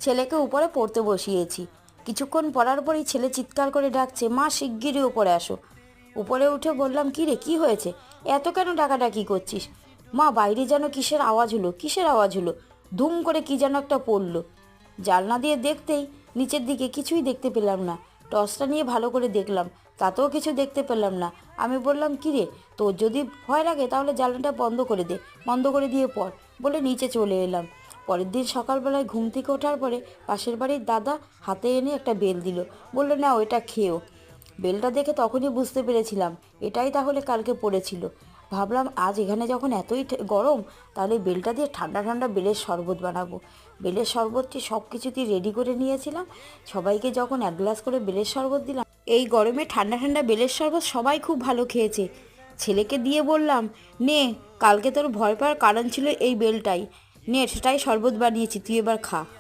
ছেলেকে উপরে পড়তে বসিয়েছি। কিছুক্ষণ পড়ার পরই ছেলে চিৎকার করে ডাকছে, মা শিগগিরই উপরে আসো। উপরে উঠে বললাম, কী রে, কী হয়েছে, এত কেন ডাকাডাকি করছিস? মা, বাইরে যেন কিসের আওয়াজ হলো, কিসের আওয়াজ হলো? ধুম করে কী যেন একটা পড়লো। জানলা দিয়ে দেখতেই নিচের দিকে কিছুই দেখতে পেলাম না। টর্চটা নিয়ে ভালো করে দেখলাম, তাতেও কিছু দেখতে পেলাম না। আমি বললাম, কী রে, তোর যদি ভয় লাগে তাহলে জানলাটা বন্ধ করে দে, বন্ধ করে দিয়ে পড়, বলে নিচে চলে এলাম। পরের দিন সকালবেলায় ঘুম থেকে ওঠার পরে পাশের বাড়ির দাদা হাতে এনে একটা বেল দিল, বললো, না ওইটা খেয়েও। বেলটা দেখে তখনই বুঝতে পেরেছিলাম এটাই তাহলে কালকে পড়েছিল। ভাবলাম আজ এখানে যখন এতই গরম, তাহলে বেলটা দিয়ে ঠান্ডা ঠান্ডা বেলের শরবত বানাবো। বেলের শরবতটি সব কিছুতেই রেডি করে নিয়েছিলাম। সবাইকে যখন এক গ্লাস করে বেলের শরবত দিলাম, এই গরমে ঠান্ডা ঠান্ডা বেলের শরবত সবাই খুব ভালো খেয়েছে। ছেলেকে দিয়ে বললাম, নে, কালকে তোর ভয় পাওয়ার কারণ ছিল এই বেলটাই, নে সেটাই শরবত বানিয়েছি, তুই এবার খা।